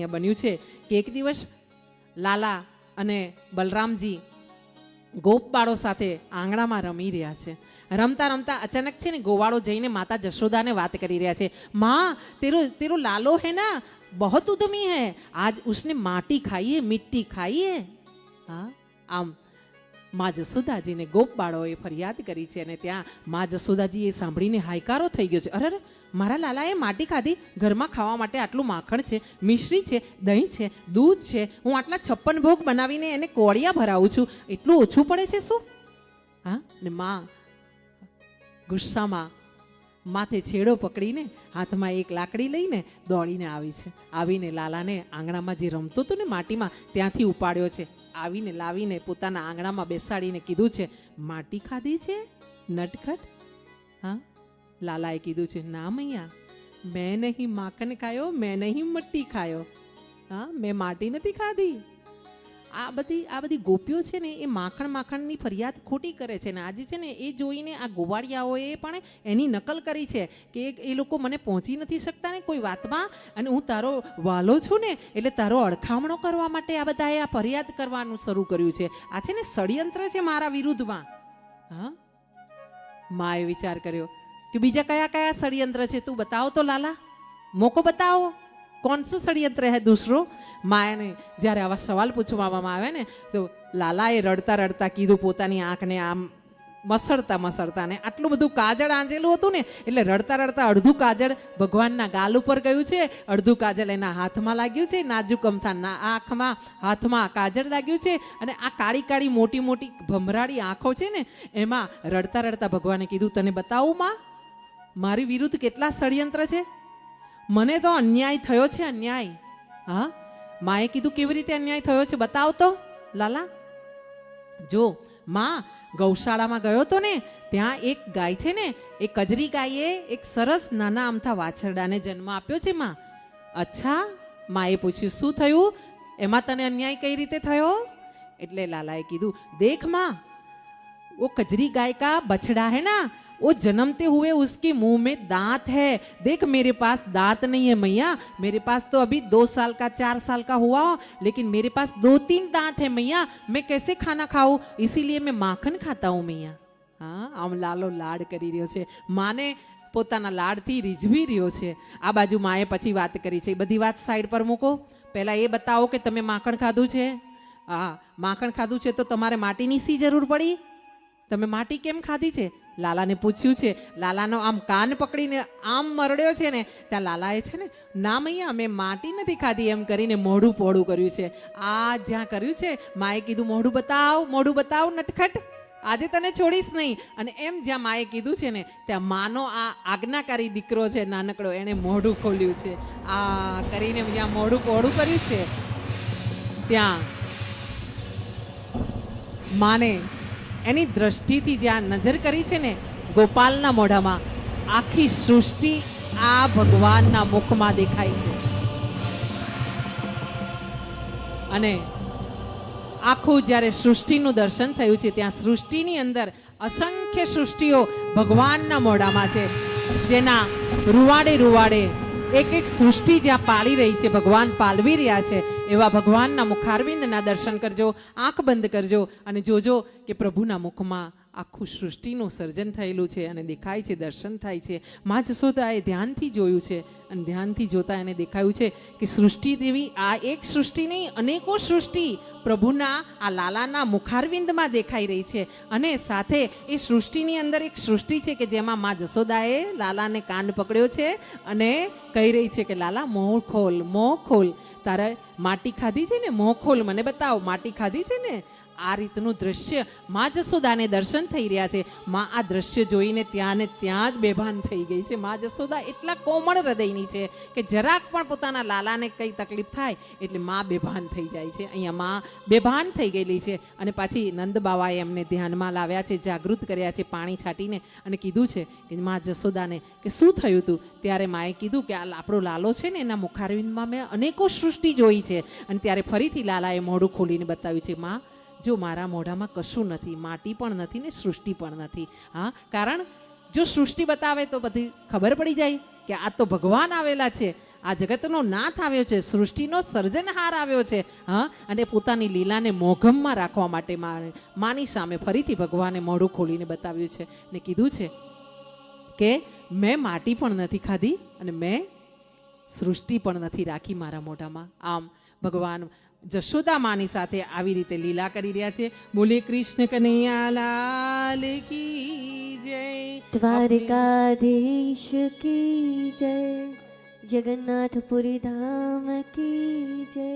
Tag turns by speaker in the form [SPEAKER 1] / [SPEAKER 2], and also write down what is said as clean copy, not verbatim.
[SPEAKER 1] અહીંયા બન્યું છે કે એક દિવસ લાલા અને બલરામજી ગોપબાળો સાથે આંગણામાં રમી રહ્યા છે. રમતા રમતા અચાનક છે ને ગોવાળો જઈને માતા જશોદાને વાત કરી રહ્યા છે, માં તેરો લાલો है ना बहुत उद्यमी है, आज उसने माटी खाई है, मिट्टी खाई है. હા, આમ મા જશોદાજીને ગોપબાળોએ ફરિયાદ કરી છે અને ત્યાં મા જશોદાજી એ સાંભળીને હાયકારો થઈ ગયો છે. અરે મારા લાલાએ માટી ખાધી, ઘરમાં ખાવા માટે આટલું માખણ છે, મિશ્રી છે, દહીં છે, દૂધ છે, હું આટલા 56 ભોગ બનાવીને એને કોળિયા ભરાવું છું, એટલું ઓછું પડે છે શું? હા, ને મા ગુસ્સામાં માથે છેડો પકડીને હાથમાં એક લાકડી લઈને દોડીને આવી છે. આવીને લાલાને આંગણામાં જે રમતો હતો ને માટીમાં ત્યાંથી ઉપાડ્યો છે. આવીને લાવીને પોતાના આંગણામાં બેસાડીને કીધું છે, માટી ખાધી છે નટખટ? હા, લાલાએ કીધું છે, ના મૈયા, મેં નહીં માખણ ખાયો, મેં નહીં મટ્ટી ખાયો. હા, મેં માટી નથી ખાધી. આ બધી ગોપીઓ છે ને એ માખણની ફરિયાદ ખોટી કરે છે ને આજે છે ને એ જોઈને આ ગોવાળિયાઓએ પણ એની નકલ કરી છે કે એ લોકો મને પહોંચી નથી શકતા ને કોઈ વાતમાં, અને હું તારો વાલો છું ને એટલે તારો અડખામણો કરવા માટે આ બધાએ આ ફરિયાદ કરવાનું શરૂ કર્યું છે. આ છે ને ષડયંત્ર છે મારા વિરુદ્ધમાં. હા, માએ વિચાર કર્યો કે બીજા કયા કયા ષડયંત્ર છે, તું બતાવો તો લાલા, મોકો બતાવો, कौन सा षड्यंत्र है दूसरो? मायाने જ્યારે આવા સવાલ પૂછવામાં આવે ને તો લાલાએ રડતા રડતા કીધું, પોતાની આંખને આમ મસળતા ને આટલું બધું કાજળ આંજેલું હતું ને એટલે રડતા રડતા અડધું કાજળ ભગવાનના ગાલ ઉપર ગયું છે, અડધું કાજળ એના હાથમાં લાગ્યું છે, નાજુક અમથા આંખમાં હાથમાં કાજળ લાગ્યું છે, અને આ કાળી કાળી મોટી મોટી ભમરાડી આંખો છે ને એમાં રડતા રડતા ભગવાને કીધું, તને બતાવું માં મારી વિરુદ્ધ કેટલા ષડયંત્ર છે? મને તો અન્યાય થયો છે, અન્યાય. હા, માએ કીધું, કેવી રીતે અન્યાય થયો છે બતાવ તો લાલા. જો માં ગૌશાળામાં ગયો તો ને ત્યાં એક ગાય છે ને એ કજરી ગાયે એક સરસ નાના અમથા વાછરડાને જન્મ આપ્યો છે માં. અચ્છા, માએ પૂછ્યું, શું થયું એમાં, તને અન્યાય કઈ રીતે થયો? એટલે લાલાએ કીધું, દેખ માં, वो कजरी गाय का बछड़ा है ना, वो जन्मते हुए उसके मुंह में दांत है. देख मेरे पास दांत नहीं है मैया, मेरे पास तो अभी 2 साल का 4 साल का हुआ हो, लेकिन मेरे पास 2-3 दांत है मैया, मैं कैसे खाना खाऊं, इसीलिए मैं माखन खाता हूं मैया. हाँ, આમ લાલો લાડ કરી રહ્યો છે, માને પોતાના લાડથી રીઝવી રહ્યો છે. આ બાજુ માએ પછી વાત કરી છે, બધી વાત સાઈડ પર મૂકો, પહેલા એ બતાવો કે તમે માખણ ખાધું છે. હા, માખણ ખાધું છે તો તમારે માટીની શી જરૂર પડી? તમે માટી કેમ ખાધી છે? લાલાને પૂછ્યું છે. લાલાનો આમ કાન પકડીને આમ મરડ્યો છે ને ત્યાં લાલાએ છે ને, ના મૈયા મેં માટી નથી ખાધી એમ કરીને મોઢું પોળું કર્યું છે. આ જ્યાં કર્યું છે માએ કીધું, મોઢું બતાવ નટખટ, આજે તને છોડીશ નહીં. અને એમ જ્યાં માએ કીધું છે ને ત્યાં માનો આ આજ્ઞાકારી દીકરો છે નાનકડો, એણે મોઢું ખોલ્યું છે. આ કરીને જ્યાં મોઢું પોળું કર્યું છે ત્યાં માને એની દ્રષ્ટિથી જ્યાં નજર કરી છે ને ગોપાલના મોઢામાં, આખી સૃષ્ટિ આ ભગવાનના મુખમાં દેખાય છે. અને આખું જ્યારે સૃષ્ટિનું દર્શન થયું છે ત્યાં સૃષ્ટિની અંદર અસંખ્ય સૃષ્ટિઓ ભગવાનના મોઢામાં છે, જેના રૂવાડે એક એક સૃષ્ટિ જ્યાં પાળી રહી છે, ભગવાન પાલવી રહ્યા છે, એવા ભગવાનના મુખારવિંદના દર્શન કરજો, આંખ બંધ કરજો અને જોજો કે પ્રભુના મુખમાં આખું સૃષ્ટિનું સર્જન થયેલું છે અને દેખાય છે, દર્શન થાય છે. મા જશોદાએ ધ્યાનથી જોયું છે અને ધ્યાનથી જોતા એને દેખાયું છે કે સૃષ્ટિ દેવી આ એક સૃષ્ટિ નહીં, અનેકો સૃષ્ટિ પ્રભુના આ લાલાના મુખારવિંદમાં દેખાઈ રહી છે. અને સાથે એ સૃષ્ટિની અંદર એક સૃષ્ટિ છે કે જેમાં મા જશોદાએ લાલાને કાન પકડ્યો છે અને કહી રહી છે કે લાલા મોં ખોલ, તારે માટી ખાધી છે ને, મોં ખોલ, મને બતાવ, માટી ખાધી છે ને. આ રીતનું દ્રશ્ય મા જશોદાને દર્શન થઈ રહ્યા છે. મા આ દ્રશ્ય જોઈને ત્યાં ને ત્યાં જ બેભાન થઈ ગઈ છે. મા જશોદા એટલા કોમળ હૃદયની છે કે જરાક પણ પોતાના લાલાને કઈ તકલીફ થાય એટલે મા બેભાન થઈ જાય છે. અહીંયા મા બેભાન થઈ ગયેલી છે. અને પાછી નંદ બાવાએ એમને ધ્યાનમાં લાવ્યા છે, જાગૃત કર્યા છે પાણી છાંટીને, અને કીધું છે કે મા જશોદાને કે શું થયું હતું? ત્યારે માએ કીધું કે આ આપણો લાલો છે ને એના મુખારવિંદમાં મેં અનેકો સૃષ્ટિ જોઈ છે. અને ત્યારે ફરીથી લાલાએ મોઢું ખોલીને બતાવ્યું છે, મા જો મારા મોઢામાં કશું નથી, માટી પણ નથી ને સૃષ્ટિ પણ નથી. હા, કારણ જો સૃષ્ટિ બતાવે તો બધી ખબર પડી જાય કે આ તો ભગવાન આવેલા છે. આ જગતનો નાથ આવ્યો છે, સૃષ્ટિનો સર્જનહાર આવ્યો છે. હા, અને પોતાની લીલાને મોઘમમાં રાખવા માટે માની સામે ફરીથી ભગવાને મોઢું ખોલીને બતાવ્યું છે ને કીધું છે કે મેં માટી પણ નથી ખાધી અને મેં સૃષ્ટિ પણ નથી રાખી મારા મોઢામાં. આમ ભગવાન જશોદા માની સાથે આવી રીતે લીલા કરી રહ્યા છે. બોલે કૃષ્ણ કનૈયા લાલ કી જય.
[SPEAKER 2] દ્વારકાધીશ કી જય, જગન્નાથપુરી ધામ કી જય.